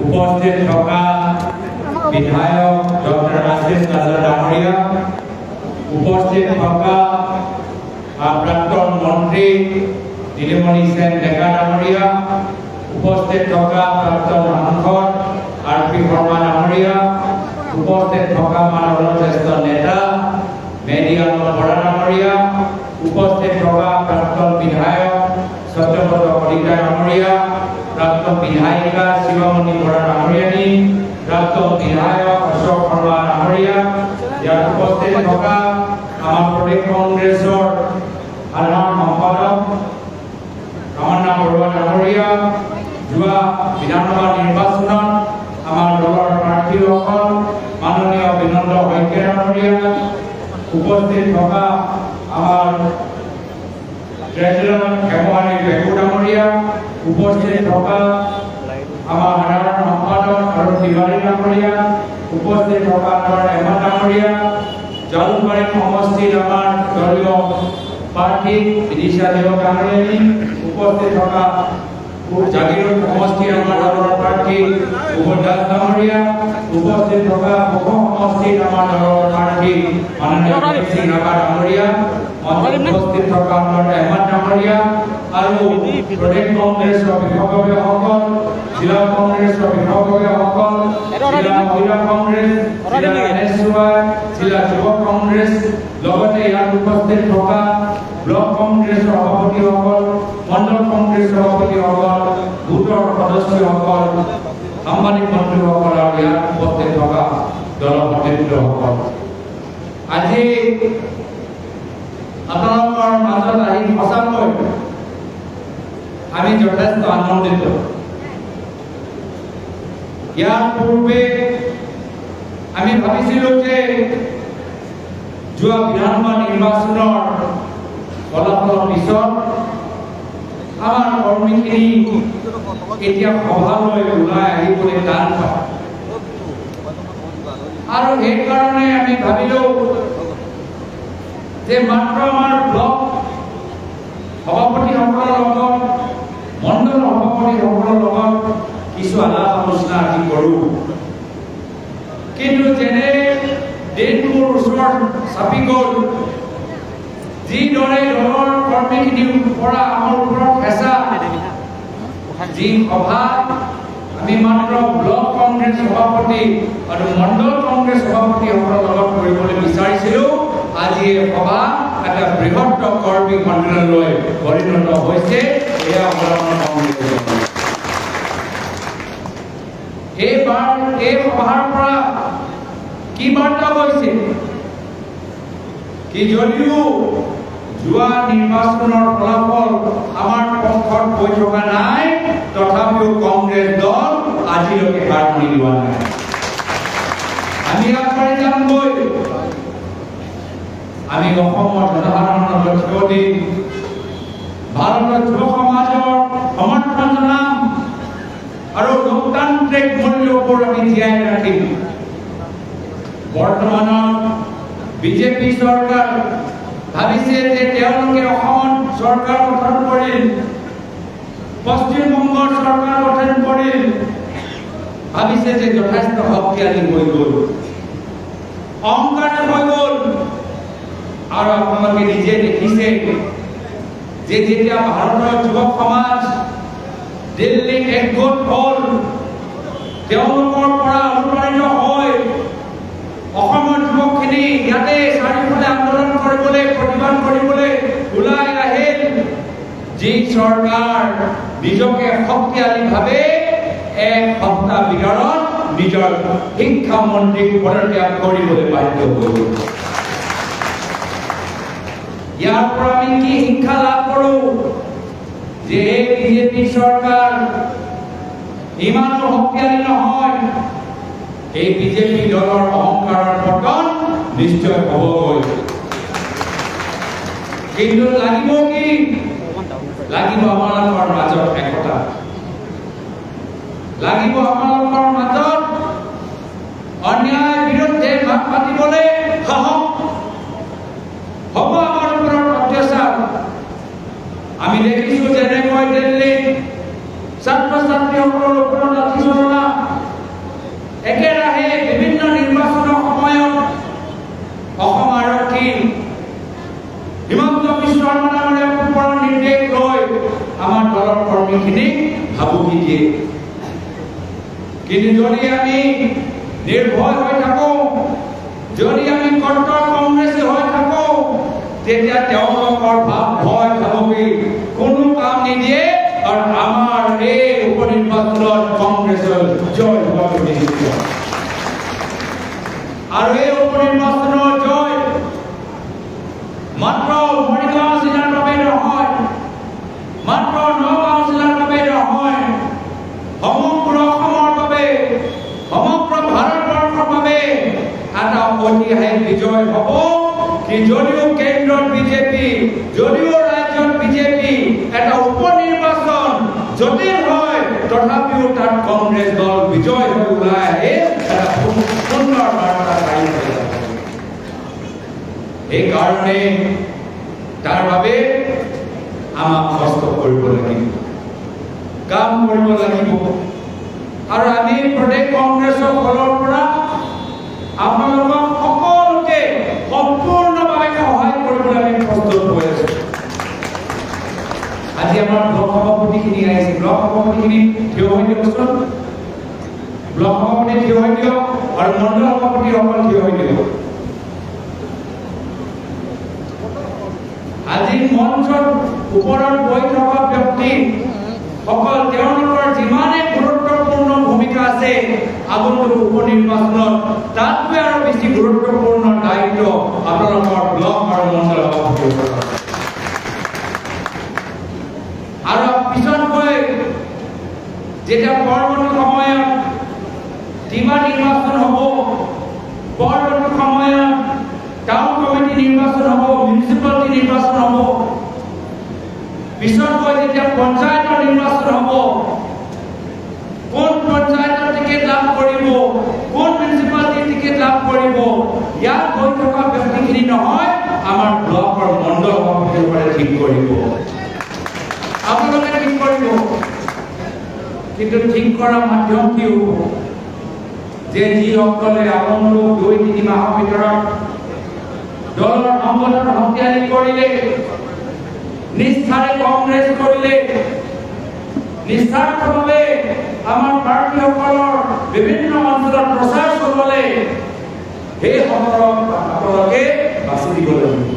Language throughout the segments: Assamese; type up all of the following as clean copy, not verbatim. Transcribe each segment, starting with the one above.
উপস্থিত থকা বিধায়ক ডক্টর আশিস কাজল ডাঙরিয়া, উপস্থিত থকা প্রাক্তন মন্ত্রী নীলমণি সেন ডেকা ডাঙরিয়া, উপস্থিত থকা প্রাক্তন সাংসদ আর পি শর্মা ডাঙরিয়া, উপস্থিত থকা মানৱ জ্যেষ্ঠ নেতা মেডিয়ান বৰা ডাঙরিয়া, উপস্থিত থকা প্রাক্তন বিধায়ক সত্যব্রত কলিতা ডাঙরিয়া, প্রাক্তন বিধায়িকা শিবমণি বরা ডাঙরিয়ানী, প্রাক্তন বিধায়ক অশোক শর্মা ডাঙরিয়া, ইয়াত উপস্থিত থকা আমাৰ প্ৰদেশ কংগ্ৰেছৰ সাধাৰণ সম্পাদক ৰমনা বৰুৱা ডাঙৰিয়া, যোৱা বিধানসভা নিৰ্বাচনত আমাৰ দলৰ প্ৰাৰ্থীসকল মাননীয় বিনন্দ শইকীয়া ডাঙৰিয়া, উপস্থিত থকা আমাৰ ট্ৰেজাৰাৰ হেমোয়ানি বেকু ডাঙৰিয়া, উপস্থিত থকা আমাৰ সাধাৰণ সম্পাদক অৰুণ তিৱাৰী ডাঙৰিয়া, উপস্থিত থকা আমাৰ হেমন্ত ডাঙৰিয়া, জালুকবাৰী সমষ্টিত আমাৰ দলীয় প্ৰাৰ্থী বিদিশা দেৱ ডাঙৰিয়ানী, উপস্থিত থকা জাগিৰোড সমষ্টিৰ আমাৰ দলৰ প্ৰাৰ্থী উবল দাস ডাঙৰিয়া, উপস্থিত থকা মুখ্য সমষ্টিত আমাৰ দলৰ প্ৰাৰ্থী মাননীয় সিং ৰাভা ডাঙৰিয়া, উপস্থিত থকা আমাৰ হেমন্ত ডাঙৰিয়া আৰু প্ৰদেশ কংগ্ৰেছৰ বিষয়ববীয়াসকল, জিলা কংগ্ৰেছৰ বিষয়ববীয়াসকল, জিলা মহিলা কংগ্ৰেছ, জিলা এনএছইউ, জিলা যুৱ কংগ্ৰেছ, লগতে ইয়াত উপস্থিত থকা ব্লক কংগ্ৰেছৰ সভাপতিসকল, মণ্ডল কংগ্ৰেছৰ সভাপতিসকল, গোটৰ সদস্যসকল, সাংবাদিক বন্ধুসকল আৰু ইয়াত উপস্থিত থকা দলৰ সতীৰ্থসকল, আজি আপোনালোকৰ মাজত আহি সঁচাকৈ আমি যথেষ্ট আনন্দিত। ইয়াৰ পূৰ্বে আমি ভাবিছিলো যে যোৱা বিধানসভা নিৰ্বাচনৰ ফলাফলৰ পিছত আমাৰ কৰ্মীখিনি এতিয়া সভালৈ ওলাই আহিবলৈ টান পায়, আৰু সেইকাৰণে আমি ভাবিলো যে মাত্ৰ আমাৰ ব্লক সভাপতিসকলৰ লগত, মণ্ডল সভাপতিসকলৰ লগত কিছু আলাপ আলোচনা আজি কৰোঁ। কিন্তু যেনে দিনবোৰ ওচৰত চাপি গ'ল, যিদৰে দলৰ কৰ্মীখিনিৰ পৰা আমাৰ ওপৰত হেঁচা, যি সভা আমি মাত্ৰ ব্লক কংগ্ৰেছ সভাপতি আৰু মণ্ডল কংগ্ৰেছ সভাপতিসকলৰ লগত কৰিবলৈ বিচাৰিছিলো, আজি এই সভা এটা বৃহৎ কৰ্মী সন্মিলনলৈ পৰিণত হৈছে। এয়া এইবাৰ এই সভাৰ পৰা কি বাৰ্তা গৈছে কি, যদিও যোৱা নিৰ্বাচনৰ ফলাফল আমাৰ পক্ষত হৈ থকা নাই, তথাপিও কংগ্ৰেছ দল আজিলৈকে হাৰ মানি লোৱা নাই। আমি আগবাঢ়ি যামগৈ। আমি অসমৰ জনসাধাৰণৰ লক্ষ্য দি ভাৰতৰ যুৱ সমাজৰ সমৰ্থন জনাম আৰু লোকতান্ত্ৰিক মূল্যবোৰ আমি জীয়াই ৰাখিম। বৰ্তমানৰ বিজেপি চৰকাৰ ভাবিছে যে তেওঁলোকে অসমত চৰকাৰ গঠন কৰিল, পশ্চিমবংগৰ চৰকাৰ গঠন কৰিল, ভাবিছে যে যথেষ্ট শক্তিশালী হৈ গ'ল, অহংকাৰী হৈ গ'ল। আৰু আপোনালোকে নিজে দেখিছে যে যেতিয়া ভাৰতৰ যুৱক সমাজ দিল্লীত একগোট হ'ল, তেওঁলোকৰ পৰা অনুপ্ৰাণিত হৈ অসমৰ যুৱকখিনি ইয়াতে চাৰিওফালে আন্দোলন কৰিবলৈ, প্ৰতিবাদ কৰিবলৈ ওলাই আহিল। যি চৰকাৰ নিজকে শক্তিশালীভাৱে এক সপ্তাহ ভিতৰত নিজৰ শিক্ষামন্ত্ৰীক পদত্যাগ কৰিবলৈ বাধ্য হ'ল। ইয়াৰ পৰা আমি কি শিক্ষা লাভ কৰো যে এই বিজেপি চৰকাৰ ইমানো শক্তিশালী নহয়। এই বিজেপি দলৰ অহংকাৰৰ পতন নিশ্চয় হ'বগৈ। কিন্তু লাগিব কি, লাগিব আমালোকৰ মাজত একতা, লাগিব আমালোকৰ মাজত অন্যায় বিৰুদ্ধে মাত মাতিবলৈ সাহস। হ'ব আমাৰ ওপৰত অত্যাচাৰ, আমি দেখিছো যেনেকৈ দিল্লীত ছাত্ৰ ছাত্ৰীসকল ভাবুকি দিয়ে। কিন্তু যদি আমি নিৰ্ভয় হৈ থাকো, যদি আমি কট্টৰ কংগ্ৰেছী হৈ থাকো, তেতিয়া তেওঁলোকৰ ভয় ভাবুকি কোনো কাম নিদিয়ে আৰু আমাৰ এই উপনিৰ্বাচনত কংগ্ৰেছৰ জয় হোৱাটো নিশ্চিত। আৰু এই উপনিৰ্বাচনৰ জয় মাত্ৰ মৰিগাঁও জিলাৰ বাবে নহয়, মাত্ৰ নগাঁও জিলাৰ বাবে নহয়, সমগ্ৰ অসমৰ বাবে, সমগ্ৰ ভাৰতবৰ্ষৰ বাবে এটা ঐতিহাসিক বিজয় হ'ব। কি যদিও কেন্দ্ৰত বিজেপি, যদিও ৰাজ্যত বিজেপি, এটা উপনিৰ্বাচন জটিল হয়, তথাপিও তাত কংগ্ৰেছ দল বিজয় হৈ ওলাই আহে, এটা সুন্দৰ বাৰ্তা পাই যাব। এইকাৰণে তাৰ বাবে আমাক কষ্ট কৰিব লাগিব, কাম কৰিব লাগিব। আৰু আমি প্ৰদেশ কংগ্ৰেছৰ ফালৰ পৰা আপোনালোকক সকলোকে সম্পূৰ্ণভাৱে সহায় কৰিবলৈ আমি প্ৰস্তুত হৈ আছো। আজি আমাৰ ব্লক সভাপতিখিনি আহিছে, ব্লক সভাপতিখিনি থিয় হৈ দিয়কচোন, ব্লক সভাপতি থিয় হৈ দিয়ক আৰু মণ্ডল সভাপতিসকল থিয় হৈ দিয়ক। আজি মঞ্চৰ ওপৰত বহি থকা ব্যক্তি সকল তেওঁলোকৰ যিমানে গুৰুত্বপূৰ্ণ ভূমিকা আছে আগন্তুক উপনিৰ্বাচনত, তাতকৈ আৰু বেছি গুৰুত্বপূৰ্ণ দায়িত্ব আপোনালোকৰ ব্লক আৰু মণ্ডল সভাপতিসকলৰ। আৰু পিছতকৈ যেতিয়া পৰৱৰ্তী সময়ত ডিমা নিৰ্বাচন হ'ব, পৰৱৰ্তী সময়ত টাউন কমিটি নিৰ্বাচন হ'ব, মিউনিচিপালিটি নিৰ্বাচন হ'ব, পিছতকৈ যেতিয়া পঞ্চায়তৰ নিৰ্বাচন হ'ব, কোন পঞ্চায়তৰ টিকেট লাভ কৰিব, কোন মিউনিচিপালিটিৰ টিকেট লাভ কৰিব, ইয়াত হৈ থকা ব্যক্তিখিনি নহয়, আমাৰ ব্লক আৰু মণ্ডল সভাপতিসকলে ঠিক কৰিব, আপোনালোকে ঠিক কৰিব। কিন্তু ঠিক কৰা মাধ্যম কি হ'ব? যে যিসকলে আগন্তুক 2-3 মাহৰ ভিতৰত দলৰ সংগঠন শক্তিশালী কৰিলে, নিষ্ঠাৰে কংগ্ৰেছ কৰিলে, নিস্বাৰ্থভাৱে আমাৰ প্ৰাৰ্থীসকলৰ বিভিন্ন অঞ্চলত প্ৰচাৰ চলালে, সেইসকলক আপোনালোকে বাছি দিব লাগিব।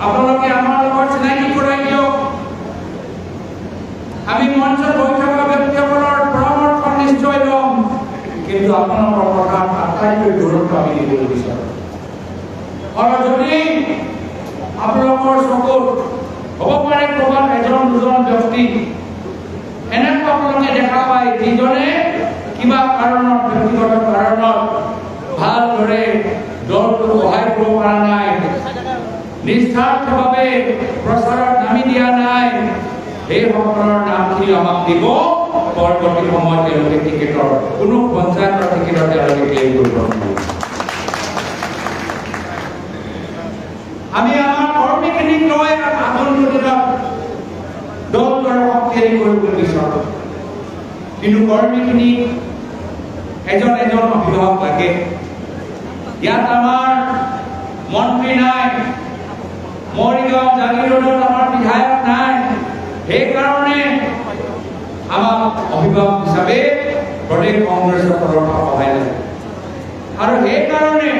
আপোনালোকে আমাৰ লগত চিনাকি কৰাই দিয়ক। আমি মঞ্চত বহি থকা ব্যক্তিসকলৰ পৰামৰ্শ নিশ্চয় ল'ম, কিন্তু আপোনালোকৰ কথাত আটাইতকৈ গুৰুত্ব আমি দিবলৈ বিচাৰোঁ। আৰু যদি আপোনালোকৰ চকুত হ'ব পাৰে ক'ৰবাত এজন দুজন ব্যক্তি এনেকুৱা আপোনালোকে দেখা পায় যিজনে কিবা কাৰণত, ব্যক্তিগত কাৰণত ভালদৰে দলটোক সহায় কৰিব পৰা নাই, নিস্বাৰ্থভাৱে প্ৰচাৰত নামি দিয়া নাই, সেইসকলৰ নামখিনি আমাক দিব। পৰৱৰ্তী সময়ত তেওঁলোকে টিকেটৰ কোনো পঞ্চায়তৰ টিকেটৰ তেওঁলোকে ক্লেইম কৰিব নোৱাৰিব। আমি আমাৰ কৰ্মীখিনিক লৈ আগন্তুক দিনত দলটোৰ শক্তিশালী কৰিবলৈ বিচাৰোঁ, কিন্তু কৰ্মীখিনি এজন এজন অভিভাৱক লাগে। ইয়াত আমাৰ মন্ত্ৰী নাই, মৰিগাঁও জাগিৰোডত আমাৰ বিধায়ক নাই, সেইকাৰণে আমাক অভিভাৱক হিচাপে প্ৰদেশ কংগ্ৰেছৰ ফালৰ পৰা সহায় লাগে। আৰু সেইকাৰণে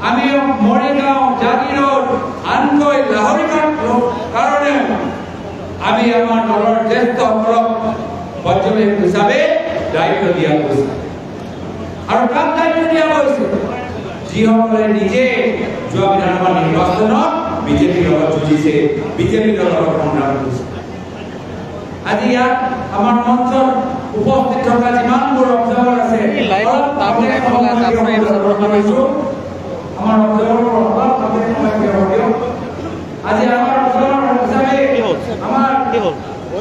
আমি মৰিগাঁও, জাগিৰোড, আনকৈ লাহৰীঘাট কাৰণে আমি আমাৰ দলৰ জ্যেষ্ঠসকলক পৰ্যবেক্ষক হিচাপে দায়িত্ব দিয়া হৈছে। আৰু কাক দায়িত্ব দিয়া হৈছে? যিসকলে নিজে যোৱা বিধানসভা নিৰ্বাচনত বিজেপিৰ লগত যুঁজিছে, বিজেপিৰ দলৰ সংগ্ৰাম কৰিছে। আজি ইয়াত আমাৰ মঞ্চত উপস্থিত থকা যিমানবোৰ অবজাৰ্ভাৰ আছে, আমাৰ আজি আমাৰ হিচাপে আমাৰ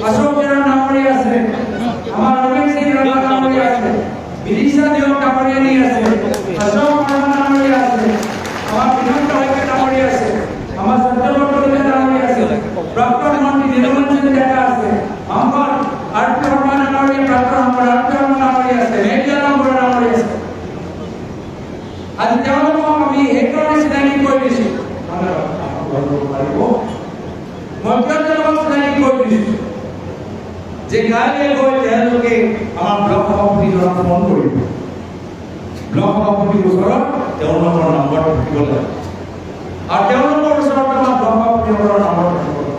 অশোক ডাঙৰীয়া আছে, আমাৰ ৰবীন সিং ডাঙৰীয়া আছে, বিদিশা দেৱ ডাঙৰীয়া আছে, অশোক ডাঙৰীয়া আছে, আমাৰ বিনন্দ শইকীয়া ডাঙৰীয়া আছে, আমাৰ সত্যবৰ্তন ডাঙৰীয়া আছে, প্ৰাক্তন মন্ত্ৰী নীলমঞ্জন ডেকা আছে, আমাৰ আৰপি শৰ্মা ডাঙৰীয়া, প্ৰাক্তন আৰপি শৰ্মা ডাঙৰীয়া আছে, মেঘিয়া ডাঙৰীয়া আছে। আজি তেওঁলোকক আমি সেইকাৰণে চিনাকি কৰি দিছোঁ, মই চিনাকি কৰি দিছোঁ। যে কাইলৈ গৈ তেওঁলোকে আমাৰ ব্লক সভাপতিজনক ফোন কৰিব। ব্লক সভাপতিৰ ওচৰত তেওঁলোকৰ নম্বৰ থাকিব লাগে আৰু তেওঁলোকৰ ওচৰত আমাৰ ব্লক সভাপতিজনৰ নম্বৰ থাকিব লাগে।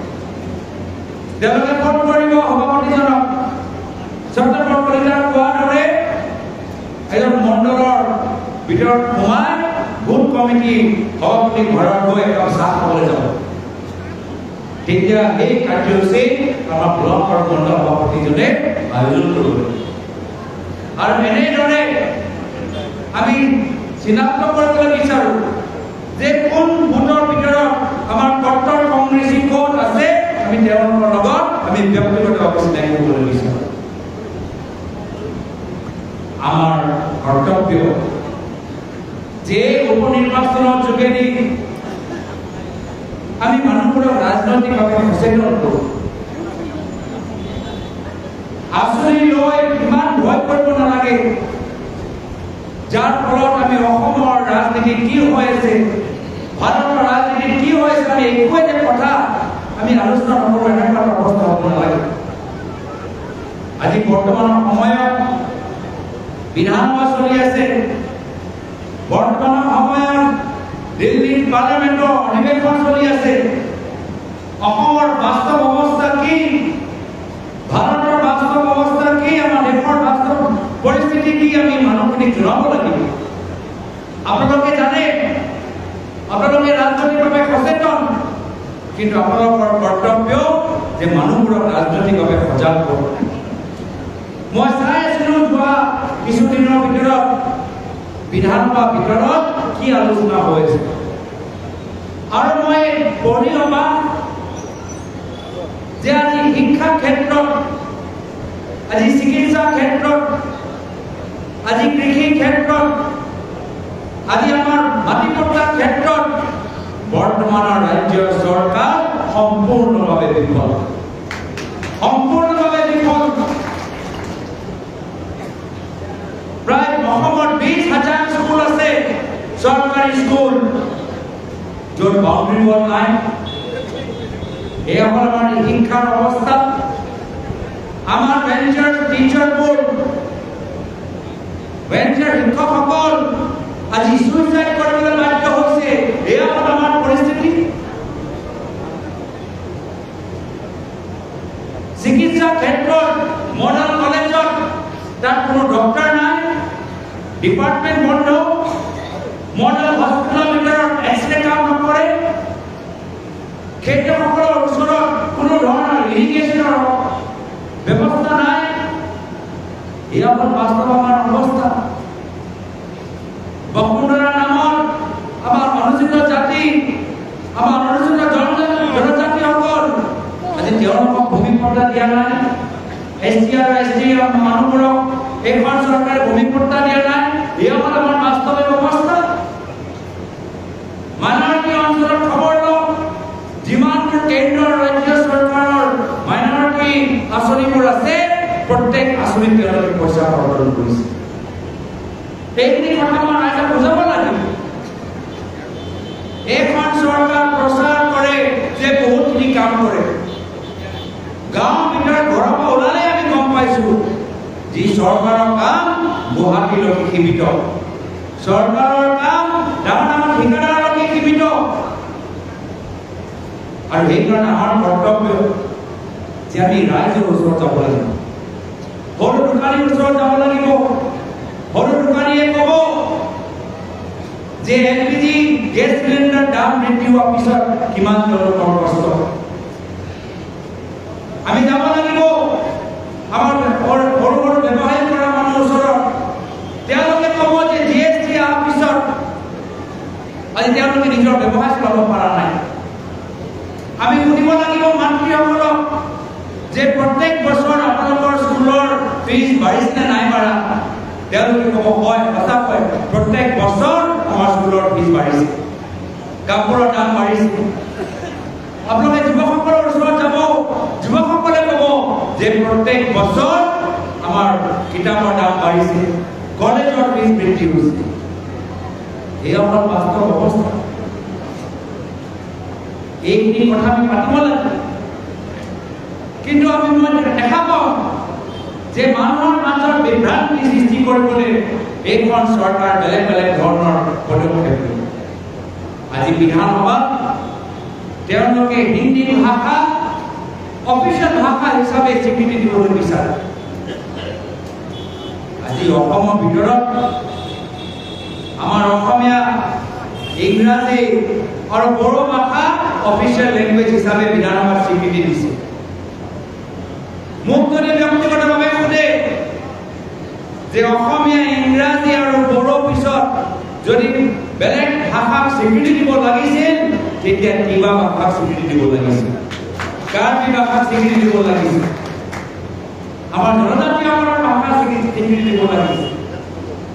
তেওঁলোকে ফোন কৰিব সভাপতিজনক। চন্দ্ৰপুৰ কলিতাৰ কোৱাৰ দৰে এজন মণ্ডলৰ ভিতৰত সোমাই বুথ কমিটি সভাপতি ঘৰত গৈ একাপ চাহ খাবলৈ যাব। তেতিয়া এই কাৰ্যসূচী আমাৰ ব্লক আৰু মণ্ডল সভাপতিজনে আয়োজন কৰিব। আৰু এনেদৰে আমি চিনাক্ত কৰিবলৈ বিচাৰোঁ যে কোন বুথৰ ভিতৰত আমাৰ কট্টৰ কংগ্ৰেছী ভোট আছে, আমি তেওঁলোকৰ লগত আমি ব্যক্তিগতভাৱে চিনাকি কৰিবলৈ বিচাৰোঁ। আমাৰ কৰ্তব্য যে উপনিৰ্বাচনৰ যোগেদি আমি মানুহবোৰক ৰাজনৈতিকভাৱে সচেতন কৰোঁ। আঁচনি লৈ ইমান ভয় কৰিব নালাগে, যাৰ ফলত আমি অসমৰ ৰাজনীতি কি হৈ আছে, ভাৰতৰ ৰাজনীতি কি হৈ আছে, আমি একোৱে যে কথা আমি আলোচনা নকৰোঁ, এনেকুৱা অৱস্থা হ'ব নালাগে। আজি বৰ্তমানৰ সময়ত বিধানসভা চলি আছে। বৰ্তমানৰ সময়ত দিল্লীৰ পাৰ্লামেণ্টৰ অধিৱেশন চলি আছে। অসমৰ বাস্তৱ অৱস্থা কি, ভাৰতৰ বাস্তৱ অৱস্থা কি, আমাৰ দেশৰ বাস্তৱ পৰিস্থিতি কি, আমি মানুহখিনিক জনাব লাগিব। আপোনালোকে জানে, আপোনালোকে ৰাজনৈতিকভাৱে সচেতন, কিন্তু আপোনালোকৰ কৰ্তব্য যে মানুহবোৰক ৰাজনৈতিকভাৱে সজাগ কৰক। মই চাই আছিলোঁ যোৱা কিছুদিনৰ ভিতৰত বিধানসভাৰ ভিতৰত কি আলোচনা হৈ আছে, আৰু মই পঢ়ি অবা যে আজি শিক্ষা ক্ষেত্ৰত, আজি চিকিৎসা ক্ষেত্ৰত, আজি কৃষি ক্ষেত্ৰত, আজি আমাৰ মাটিপট্টাৰ ক্ষেত্ৰত বৰ্তমানৰ ৰাজ্যৰ চৰকাৰ সম্পূৰ্ণভাৱে বিফল, সম্পূৰ্ণভাৱে বিফল। প্ৰায় অসমত 20,000 স্কুল আছে, চৰকাৰী স্কুল, য'ত বাউণ্ডাৰী ৱাল নাই। এই হ'ল আমাৰ শিক্ষাৰ অৱস্থা। আমাৰ ভেঞ্চাৰ টিচাৰবোৰ, ভেঞ্চাৰ শিক্ষকসকল আজি সুইচাইড কৰিবলৈ বাধ্য হৈছে। এয়া হ'ল আমাৰ পৰিস্থিতি। চিকিৎসা ক্ষেত্ৰত মডেল কলেজত তাত কোনো ডক্টৰ নাই, ডিপাৰ্টমেণ্ট বন্ধ। মডেল হস্পিটেলৰ ভিতৰত এক্সৰে কাম নকৰে। খেতিয়কসকলৰ ওচৰত কোনো ধৰণৰ ইৰিগেশ্যনৰ ব্যৱস্থা নাই। এয়া হ'ল বাস্তৱ আমাৰ অৱস্থা। বসুন্ধৰা নামত আমাৰ অনুসূচিত জাতি, আমাৰ অনুসূচিত জনজাতিসকল, আজি তেওঁলোকক ভূমি পট্টা দিয়া নাই। SC আৰু ST মানুহবোৰক এইখন চৰকাৰে ভূমি পট্টা দিয়া নাই। এয়া হ'ল আমাৰ বাস্তৱ অৱস্থা। মাইনৰিটি অঞ্চলত খবৰ লওক, যিমানবোৰ কেন্দ্ৰ ৰাজ্য চৰকাৰৰ মাইনৰিটি আঁচনিবোৰ আছে, প্ৰত্যেক আঁচনিত তেওঁলোকে পইচা প্ৰদান কৰিছে। এইখিনি কথা মই ৰাইজক বুজাব লাগিব। এইখন চৰকাৰ প্ৰচাৰ কৰে যে বহুতখিনি কাম কৰে। গাঁৱৰ ভিতৰত ঘৰৰ পৰা ওলালে আমি গম পাইছোঁ যি চৰকাৰৰ কাম গুৱাহাটীলৈকে সীমিত, চৰকাৰৰ কাম ডাঙৰ ডাঙৰ ঠিকাদাৰলৈকে সীমিত। আৰু সেইকাৰণে আমাৰ কৰ্তব্য যে আমি ৰাইজৰ ওচৰত যাব লাগিব, সৰু দোকানীৰ ওচৰত যাব লাগিব। সৰু দোকানীয়ে ক'ব যে LPG গেছ চিলিণ্ডাৰ দাম বৃদ্ধি হোৱাৰ পিছত কিমান তেওঁলোকৰ কষ্ট। আমি যাব লাগিব আমাৰ সৰু সৰু ব্যৱসায় কৰা মানুহৰ ওচৰত। তেওঁলোকে ক'ব যে GST অহাৰ পিছত আজি তেওঁলোকে নিজৰ ব্যৱসায় চলাব পৰা নাই। আমি সুধিব লাগিব মন্ত্ৰীসকলক যে প্ৰত্যেক বছৰ আপোনালোকৰ স্কুলৰ ফিজ বাঢ়িছে নাই বাঢ়া? তেওঁলোকে ক'ব হয়, সঁচাকৈ প্ৰত্যেক বছৰ আমাৰ স্কুলৰ ফিজ বাঢ়িছে, কাপোৰৰ দাম বাঢ়িছে। আপোনালোকে যুৱকসকলৰ ওচৰত যাব, যুৱকসকলে ক'ব যে প্ৰত্যেক বছৰ আমাৰ কিতাপৰ দাম বাঢ়িছে, কলেজৰ ফিজ বৃদ্ধি হৈছে। এয়া হ'ল বাস্তৱ অৱস্থা। এইখিনি কথা আমি পাতিব লাগে। কিন্তু আমি দেখা পাওঁ যে মানুহৰ মাজত বিভ্ৰান্তি সৃষ্টি কৰিবলৈ এইখন চৰকাৰ বেলেগ বেলেগ ধৰণৰ পদক্ষেপ লৈছে। আজি বিধানসভাত তেওঁলোকে হিন্দী ভাষা অফিচিয়েল ভাষা হিচাপে স্বীকৃতি দিবলৈ বিচাৰে। আজি অসমৰ ভিতৰত আমাৰ অসমীয়া, ইংৰাজী আৰু বড়ো ভাষা অফিচিয়েল লেংগুৱেজ হিচাপে বিধানসভাত স্বীকৃতি দিছে। মোক যদি ব্যক্তিগতভাৱে সোধে যে অসমীয়া, ইংৰাজী আৰু বড়ো পিছত যদি বেলেগ ভাষাক স্বীকৃতি দিব লাগিছিল, তেতিয়া কিবা ভাষাক স্বীকৃতি দিব লাগিছিল, কাৰ্বি ভাষাক স্বীকৃতি দিব লাগিছিল, আমাৰ জনজাতীয়সকলৰ ভাষাক স্বীকৃতি দিব লাগিছিল।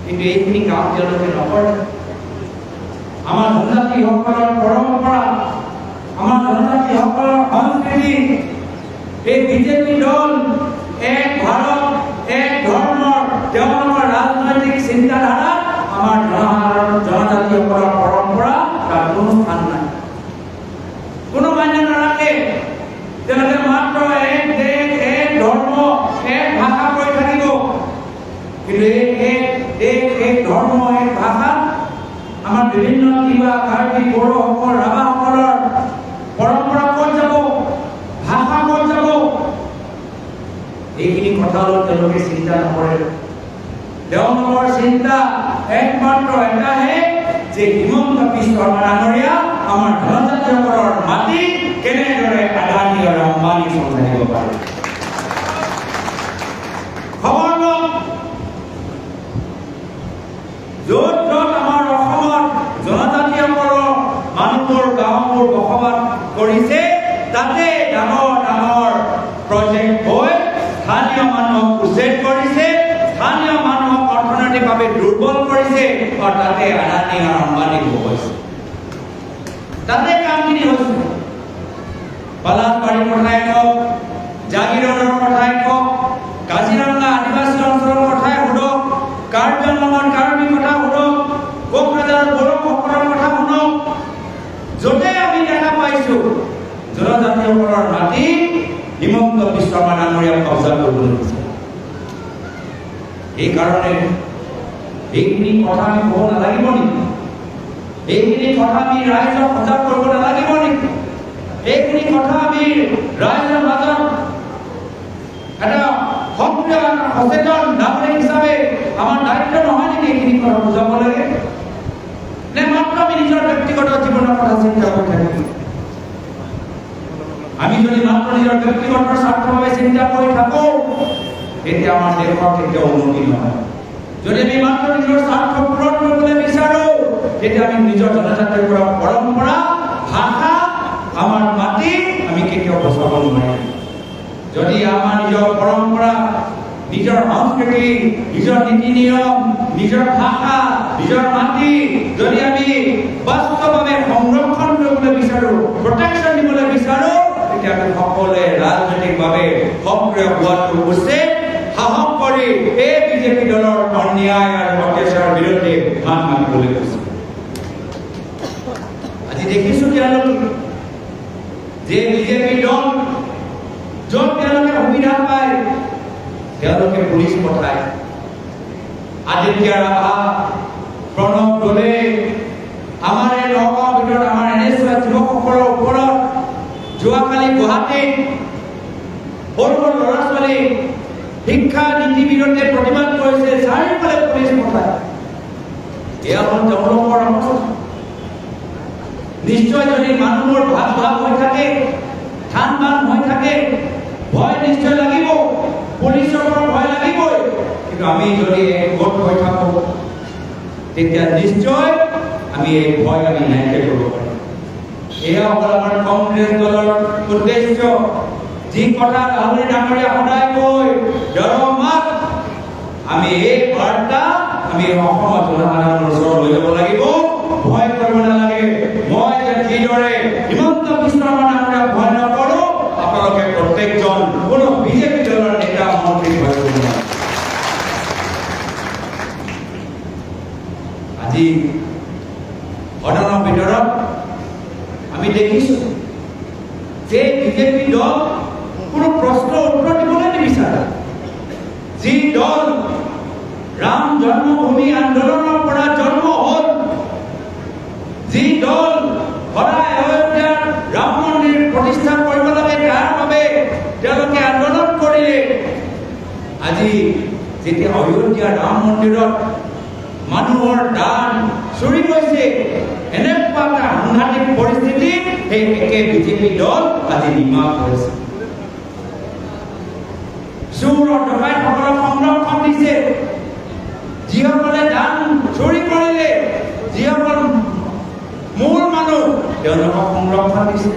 কিন্তু এইখিনি কাম তেওঁলোকে নকৰে। আমাৰ জনজাতিসকলৰ পৰম্পৰা, আমাৰ জনজাতিসকলৰ সংস্কৃতি, এই বিজেপি দল এক ভাৰত এক ধৰ্মৰ তেওঁলোকৰ ৰাজনৈতিক চিন্তাধাৰা আমাৰ জনজাতিসকলৰ পৰম্পৰা তাৰ কোনো স্থান নাই, কোনো মান্যতা নাৰাখে। তেওঁলোকে মাত্ৰ এক দেশ এক ধৰ্ম এক ভাষা কৈ থাকিব, কিন্তু এক দেশ এক ধৰ্ম এক ভাষা আমাৰ বিভিন্ন কিবা কাৰ্বি বড়োসকল ৰাভাসকলৰ পৰম্পৰা ক'ত যাব, ভাষা ক'ত যাব, এইখিনি কথালৈ তেওঁলোকে চিন্তা নকৰে। তেওঁলোকৰ চিন্তা একমাত্ৰ এটাহে যে হিমন্ত বিশ্ব শৰ্মা ডাঙৰীয়া আমাৰ জনজাতিসকলৰ মাটি কেনেদৰে আদানী আৰু আম্বানী চম্ভালিব পাৰে। খবৰ লওক, য'ত য'ত আমাৰ অসমত জনজাতিসকলৰ মানুহবোৰ গাঁওবোৰ বসবাস কৰিছে, তাতে ডাঙৰ ডাঙৰ প্ৰজেক্ট হৈ স্থানীয় মানুহক উচ্ছেদ কৰিছে, স্থানীয় মানুহক অৰ্থনৈতিকভাৱে দুৰ্বল কৰিছে, আৰু তাতে আদানী আৰু আম্বানী হৈছে। তাতে কামখিনি হৈছে। বালাজবাৰীৰ কথাই কওক, জাগিৰোডৰ কথাই কওক, কাজিৰঙা আদিবাসী অঞ্চলৰ কথাই সোধক, কাৰ্বি আংলঙৰ কাৰ্বি কথা সোধক, কোকৰাঝাৰৰ বড়োসকলৰ কথা শুনক, য'তে আমি দেখা পাইছো জনজাতিসকলৰ মাটি হিমন্ত বিশ্ব শৰ্মা ডাঙৰীয়াক কব্জা কৰিবলৈ দিছে। এইকাৰণে এইখিনি কথা আমি ক'ব নালাগিব নেকি? এইখিনি কথা আমি ৰাইজক সজাগ কৰিব নালাগিব নেকি? এইখিনি কথা আমি ৰাইজৰ মাজত এটা সক্ৰিয় সচেতন নাগৰিক হিচাপে আমাৰ দায়িত্ব নহয় নেকি? এইখিনি কথা বুজাব লাগে নে মাত্ৰ আমি নিজৰ ব্যক্তিগত জীৱনৰ কথা চিন্তা কৰি থাকিম? আমি যদি মাত্ৰ নিজৰ ব্যক্তিগত স্বাৰ্থৰ বাবে চিন্তা কৰি থাকো, তেতিয়া আমাৰ দেশৰ কেতিয়াও উন্নতি নহয়। যদি আমি মাত্ৰ নিজৰ স্বাৰ্থ পূৰণ কৰিবলৈ বিচাৰো, তেতিয়া আমি নিজৰ জনজাতিৰ পৰম্পৰা, ভাষা, আমাৰ মাটি আমি কেতিয়াও বচাব নোৱাৰিম। যদি আমাৰ নিজৰ পৰম্পৰা, নিজৰ সংস্কৃতি, নিজৰ নীতি নিয়ম, নিজৰ ভাষা, নিজৰ মাটি যদি আমি বাস্তৱভাৱে সংৰক্ষণ কৰিবলৈ বিচাৰো, প্ৰটেকশ্যন দিবলৈ বিচাৰো, তেতিয়া আমি সকলোৱে ৰাজনৈতিকভাৱে সক্ৰিয় হোৱাটো উচিত। সাহস কৰি এই বিজেপি দলৰ অন্যায় আৰু অত্যাচাৰৰ বিৰুদ্ধে মাত মাতিবলৈ কৈছে। আজি দেখিছো তেওঁলোকে যে বিজেপি দল য'ত তেওঁলোকে সুবিধা পায় তেওঁলোকে পুলিচ পঠায়। আদিত্য ৰাভা, প্ৰণৱ দলে আমাৰ এই নগাঁৱৰ ভিতৰত আমাৰ NSUৰ যুৱকসকলৰ ওপৰত যোৱাকালি গুৱাহাটীত সৰু সৰু ল'ৰা ছোৱালী শিক্ষা নীতি বিৰুদ্ধে প্ৰতিবাদ কৰিছে, চাৰিওফালে পুলিচ পঠায়। এয়া হ'ল তেওঁলোকৰ অৱস্থা। নিশ্চয় যদি মানুহবোৰ ভাগ ভাগ হৈ থাকে, ধান বান হৈ থাকে, ভয় নিশ্চয় লাগিব, পুলিচৰ পৰা ভয় লাগিবই। কিন্তু আমি যদি একগোট হৈ থাকো, তেতিয়া নিশ্চয় আমি এই ভয় আমি নাইকিয়া কৰিব পাৰিম। এয়া হ'ল আমাৰ কংগ্ৰেছ দলৰ উদ্দেশ্য। যি কথা গাহৰি ডাঙৰীয়া সদায় কয়, মাত আমি এই বাৰ্তা আমি অসমৰ জনসাধাৰণৰ ওচৰত লৈ যাব লাগিব। ভয় কৰিব নালাগে। মই যিদৰে হিমন্ত বিশ্ব শৰ্মা ডাঙৰীয়াক ভয় নকৰো, আপোনালোকে প্ৰত্যেকজন কোনো বিজেপি দলৰ নেতা মন্ত্ৰী ভয় কৰিব নালাগে। আজি সদনৰ ভিতৰত আমি দেখিছো যে বিজেপি দল কোনো প্ৰশ্ন ৰাম জন্মভূমি আন্দোলনৰ পৰা জন্ম হ'ল যি দল সদায় অযোধ্যাৰ ৰাম মন্দিৰ প্ৰতিষ্ঠা কৰিব লাগে তাৰ বাবে তেওঁলোকে আন্দোলন কৰিলে। আজি যেতিয়া অযোধ্যাৰ ৰাম মন্দিৰত মানুহৰ দান চুৰি গৈছে, এনেকুৱা এটা সাংঘাতিক পৰিস্থিতি সেই একে বিজেপি দল আজি নিৰ্মাণ কৰিছে। চোৰ ডকাইতসকলক সংৰক্ষণ দিছে, যিসকলে দান চুৰি কৰিলে, যিসকল মূল মানুহ তেওঁলোকক সংৰক্ষণ দিছে।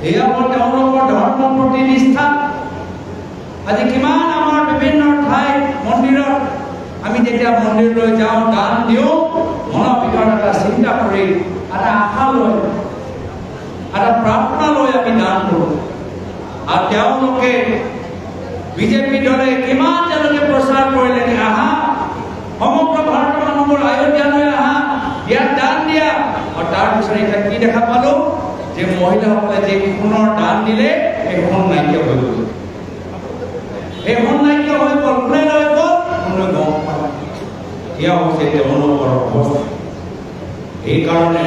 এয়া হ'ল তেওঁলোকৰ ধৰ্মৰ প্ৰতি নিষ্ঠা। আজি কিমান আমাৰ বিভিন্ন ঠাই মন্দিৰত আমি যেতিয়া মন্দিৰলৈ যাওঁ, দান দিওঁ, মনৰ ভিতৰত এটা চিন্তা কৰি, এটা আশা লৈ, এটা প্ৰাৰ্থনা লৈ আমি দান কৰোঁ। আৰু তেওঁলোকে বিজেপি দলে কিমান তেওঁলোকে প্ৰচাৰ কৰিলে, আহা সমগ্ৰ ভাৰতৰ মানুহবোৰ অযোধ্যালৈ আহা, ইয়াত দান দিয়া। আৰু তাৰপিছত এতিয়া কি দেখা পালো যে মহিলাসকলে যে সোণৰ দান দিলে সেই সোণ নাইকিয়া হৈ গ'ল। এই সোণ নাইকিয়া হৈ গ'ল, কোনে লৈ গ'ল? কোনে গম পালে? এয়া হৈছে তেওঁলোকৰ অৱস্থা। এইকাৰণে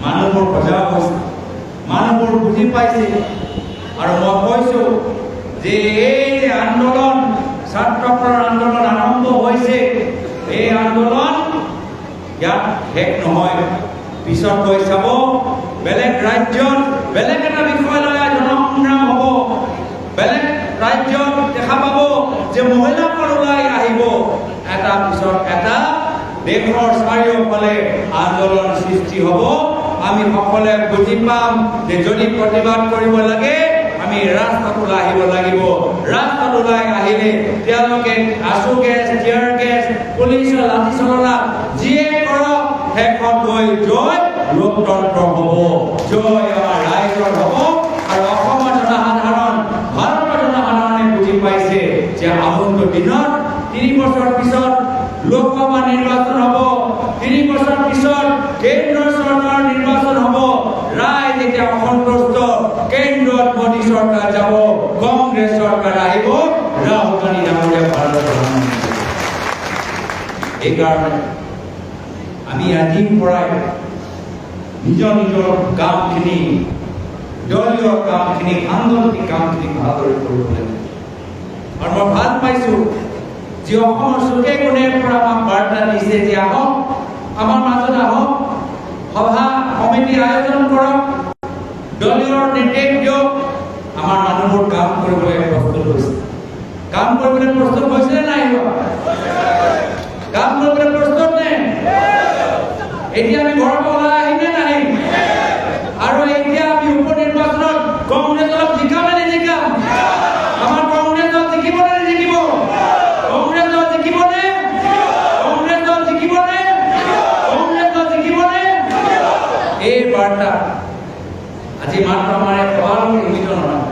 মানুহবোৰ সজাগ হৈছে, মানুহবোৰ বুজি পাইছে। আৰু মই কৈছো যে এই যে আন্দোলন, ছাত্ৰসকলৰ আন্দোলন আৰম্ভ হৈছে, এই আন্দোলন ইয়াত শেষ নহয়। পিছত গৈ চাব বেলেগ ৰাজ্যত বেলেগ এটা বিষয় লৈ জনসংগ্ৰাম হ'ব, বেলেগ ৰাজ্যত দেখা পাব যে মহিলাসকল ওলাই আহিব, এটা পিছত এটা দেশৰ চাৰিওফালে আন্দোলন সৃষ্টি হ'ব। আমি সকলোৱে বুজি পাম যে যদি প্ৰতিবাদ কৰিব লাগে আমি ৰাস্তাত ওলাই আহিব লাগিব। ৰাস্তাত ওলাই আহিলে তেওঁলোকে আঁচু গেছ, টিয়াৰ গেছ, পুলিচৰ লাঠি চলনা যিয়ে কৰক, শেষত গৈ জয় লোকতন্ত্ৰ হ'ব, জয় আমাৰ ৰাইজৰ হ'ব। আৰু অসমৰ জনসাধাৰণ, ভাৰতৰ জনসাধাৰণে বুজি পাইছে যে আগন্তুক দিনত ৩ বছৰ পিছত লোকসভা নিৰ্বাচন হ'ব, ৩ বছৰ পিছত কেন্দ্ৰ চৰকাৰ নিৰ্বাচন হ'ব। ৰাইজ এতিয়া অসন্তুষ্ট, কেন্দ্ৰত মোদী চৰকাৰ যাব, কংগ্ৰেছ চৰকাৰ আহিব, ৰাহুল গান্ধী ডাঙৰীয়া ভাৰতৰ প্ৰধানমন্ত্ৰী। এইকাৰণে আমি আজিৰ পৰাই নিজৰ নিজৰ কামখিনি, দলীয় কামখিনি, আন্দোলনিক কামখিনি ভালদৰে কৰিব লাগিব। আৰু মই ভাল পাইছো যে অসমৰ চুকে কোণে পৰা আমাক বাৰ্তা দিছে যে আহক, আমাৰ মাজত আহক, সভা সমিতি আয়োজন কৰক, দলীয় নিৰ্দেশ দিয়ক। আমাৰ মানুহবোৰ কাম কৰিবলৈ প্ৰস্তুত হৈছে। কাম কৰিবলৈ প্ৰস্তুত হৈছে নে নাই? কাম কৰিবলৈ প্ৰস্তুত নে? এতিয়া আমি ঘৰৰ পৰা ওলাই আহিম নে নাহিম? আৰু এতিয়া আমি উপ নিৰ্বাচনত কংগ্ৰেছক জিকাম নে নিজিকাম? আমাৰ কংগ্ৰেছক জিকিব নে নিজিকিব? কংগ্ৰেছক জিকিব নে? কংগ্ৰেছক জিকিব নে? কংগ্ৰেছক জিকিব নে? এই বাৰ্তা আজি মাত্ৰ আমাৰ সভালৈ সীমিত নহয়।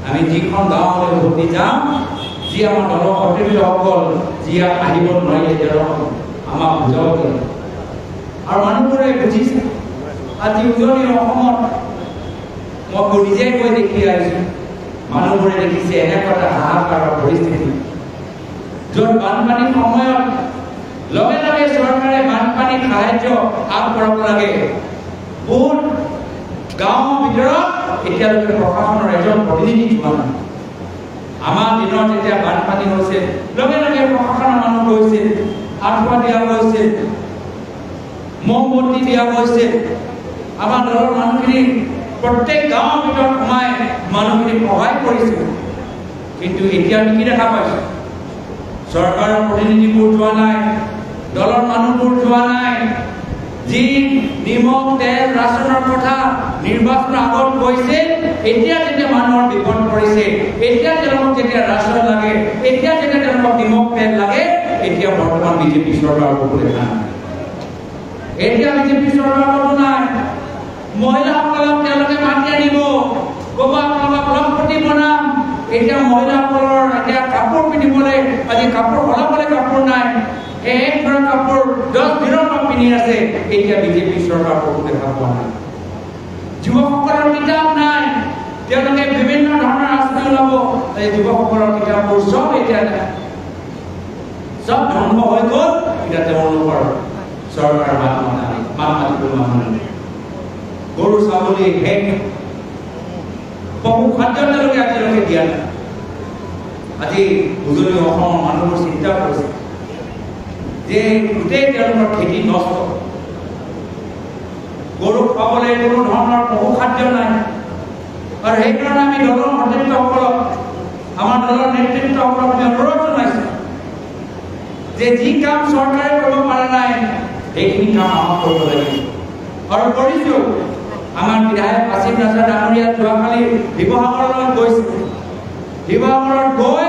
আমি যিখন গাঁৱলৈ ভোটি যাম, যি আমাৰ দলৰ সতীৰ্থসকল যি আহিব নোৱাৰিলে তেওঁলোকক আমাক বুজাব দিয়ে। আৰু মানুহবোৰে বুজিছে। আজি উজনি অসমত মই নিজে গৈ দেখি আহিছো, মানুহবোৰে দেখিছে এনেকুৱা এটা হাহাকাৰৰ পৰিস্থিতি, য'ত বানপানীৰ সময়ত লগে লগে চৰকাৰে বানপানীৰ সাহায্য আগবঢ়াব লাগে। বহুত গাঁৱৰ ভিতৰত এতিয়ালৈকে প্ৰশাসনৰ এজন প্ৰতিনিধি যোৱা নাই। আমাৰ দিনত যেতিয়া বানপানী হৈছে, লগে লগে প্ৰশাসনৰ মানুহ গৈছে, আঁঠুৱা দিয়া গৈছে, মমবতি দিয়া গৈছে। আমাৰ দলৰ মানুহখিনি প্ৰত্যেক গাঁৱৰ ভিতৰত সোমাই মানুহখিনিক সহায় কৰিছিল। কিন্তু এতিয়া আমি কি দেখা পাইছো? চৰকাৰৰ প্ৰতিনিধিবোৰ যোৱা নাই, দলৰ মানুহবোৰ যোৱা নাই। যি নিমখ, তেল, ৰাচনৰ কথা নিৰ্বাচনৰ আগত কৈছে, এতিয়া যেতিয়া মানুহৰ বিপদ পৰিছে, এতিয়া তেওঁলোকক যেতিয়া ৰাচন লাগে, এতিয়া যেতিয়া তেওঁলোকক নিমখ, তেল লাগে, এতিয়া বৰ্তমান বিজেপি চৰকাৰ কোনো দেখা নাই। এতিয়া বিজেপি চৰকাৰ কোনো নাই। মহিলাসকলক তেওঁলোকে মাতি আনিব, ক'ব আপোনালোকক লখপতি বনাম। এতিয়া মহিলাসকলৰ এতিয়া কাপোৰ পিন্ধিবলৈ, আজি কাপোৰ সলাবলৈ কাপোৰ নাই। এক ঘৰ কাপোৰ 10 দিনৰ পৰা পিন্ধি আছে। এতিয়া বিজেপি চৰকাৰ কোনো দেখা পোৱা নাই। যুৱকসকলৰ কিতাপ নাই, তেওঁলোকে বিভিন্ন ধৰণৰ আঁচনি ওলাব, এই যুৱকসকলৰ কিতাপবোৰ চব এতিয়া নাই। সব ধ্বংস হৈ গ'ল। এতিয়া তেওঁলোকৰ চৰকাৰ মাত মাতিব মানুহ গৰু ছাগলী শেষ বহু খাদ্য তেওঁলোকে আজিলৈকে দিয়া নাই। আজি উজনি অসমৰ মানুহবোৰ চিন্তা কৰিছে যে গোটেই তেওঁলোকৰ খেতি নষ্ট, গৰু খাবলৈ কোনো ধৰণৰ পশু খাদ্য নাই। আৰু সেইকাৰণে আমি দলৰ সতীৰ্থসকলক, আমাৰ দলৰ নেতৃত্বসকলক আমি অনুৰোধ জনাইছোঁ যে যি কাম চৰকাৰে কৰিব পৰা নাই সেইখিনি কাম আমাক কৰিব লাগিব। আৰু কৰিছোঁ। আমাৰ বিধায়ক কাছিম নাছাৰ ডাঙৰীয়া যোৱাকালি শিৱসাগৰলৈ গৈছিল। শিৱসাগৰত গৈ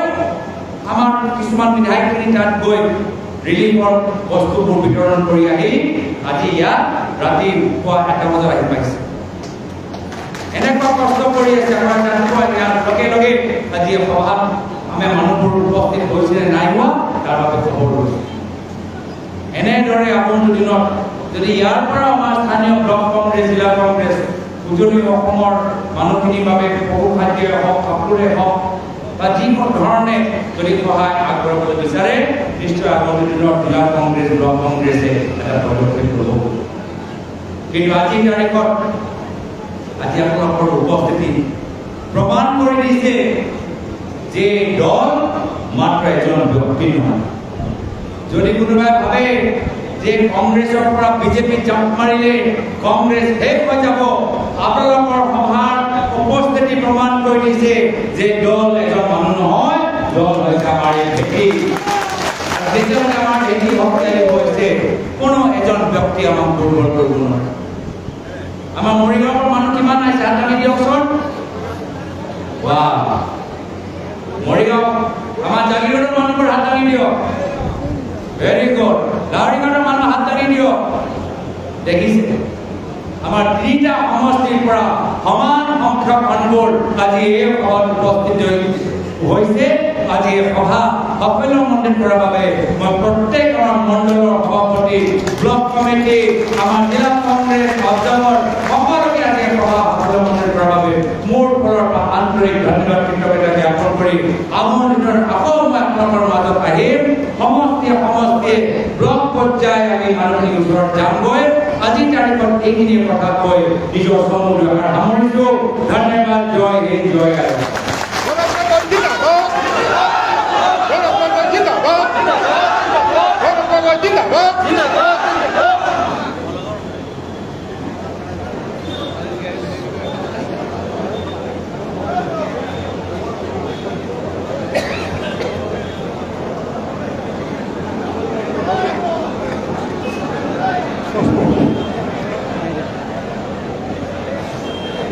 আমাৰ কিছুমান বিধায়কখিনি তাত গৈ ৰিলিফৰ বস্তুবোৰ বিতৰণ কৰি আহি আজি ইয়াত ৰাতিপুৱা 1 বজাত আহি পাইছে। এনেকুৱা কষ্ট কৰি আছে। আমাৰ ৰাতিপুৱা ইয়াৰ লগে লগে আজি সভাত আমি মানুহবোৰ উপস্থিত হৈছিলে নাই হোৱা তাৰ বাবে খবৰ লৈছোঁ। এনেদৰে আগন্তুক দিনত যদি ইয়াৰ পৰা আমাৰ স্থানীয় ব্লক কংগ্ৰেছ, জিলা কংগ্ৰেছ, উজনি অসমৰ মানুহখিনিৰ বাবে পশু খাদ্যই হওক, কাপোৰে হওক বা যিকোনো ধৰণে যদি সহায় আগবঢ়াবলৈ বিচাৰে নিশ্চয় আগন্তুক দিনত জিলা কংগ্ৰেছ, ব্লক কংগ্ৰেছে এটা পদক্ষেপ ল'ব। কিন্তু আজিৰ তাৰিখত আজি আপোনালোকৰ উপস্থিতি প্ৰমাণ কৰি দিছে যে দল মাত্ৰ এজন ব্যক্তি নহয়। যদি কোনোবাই ভাবে যে কংগ্ৰেছৰ পৰা বিজেপি জাম্প মাৰিলে কংগ্ৰেছ শেষ হৈ যাব, আপোনালোকৰ সভাৰ উপস্থিতি প্ৰমাণ কৰি দিছে যে দল এজন মানুহ নহয়, দল হৈছে আমাৰ এই ভেটি। যেতিয়ালৈকে আমাৰ ভেটি শক্তিশালী হৈছে কোনো এজন ব্যক্তি আমাক দুৰ্বল কৰিব নোৱাৰে। আমাৰ মৰিগাঁৱৰ মানুহ কিমান আছে হাত দাঙি দিয়কচোন। মৰিগাঁও আমাৰ জাগিৰোডৰ মানুহবোৰ হাত দাঙি দিয়ক। Very good. লাহৰিঘাটৰ মানুহ হাত দাঙি দিয়ক। দেখিছে আমাৰ 3টা সমষ্টিৰ পৰা সমান সংখ্যক মানুহবোৰ আজি এই সভাত উপস্থিত হৈছে। আজি এই সভা সাফল্যমণ্ডিত কৰাৰ বাবে মই প্ৰত্যেক আমাৰ মণ্ডলৰ সভাপতি, ব্লক কমিটি, আমাৰ জিলা কংগ্ৰেছ অধ্যক্ষৰ সকলোকে আজি এই সভা সাফল্যমণ্ডিত কৰাৰ বাবে মোৰ ফালৰ পৰা আন্তৰিক ধন্যবাদ কৃতজ্ঞতা জ্ঞাপন কৰি আগন্তুক দিনত আকৌ মই আপোনালোকৰ মাজত আহিম। সমষ্টিয়ে ব্লক পৰ্যায়ে আমি মানুহখিনিৰ ওচৰত যামগৈ। আজিৰ তাৰিখত এইখিনি কথা কৈ নিজৰ চমু সামৰিছোঁ। ধন্যবাদ। জয় হিন্দ, জয় আই।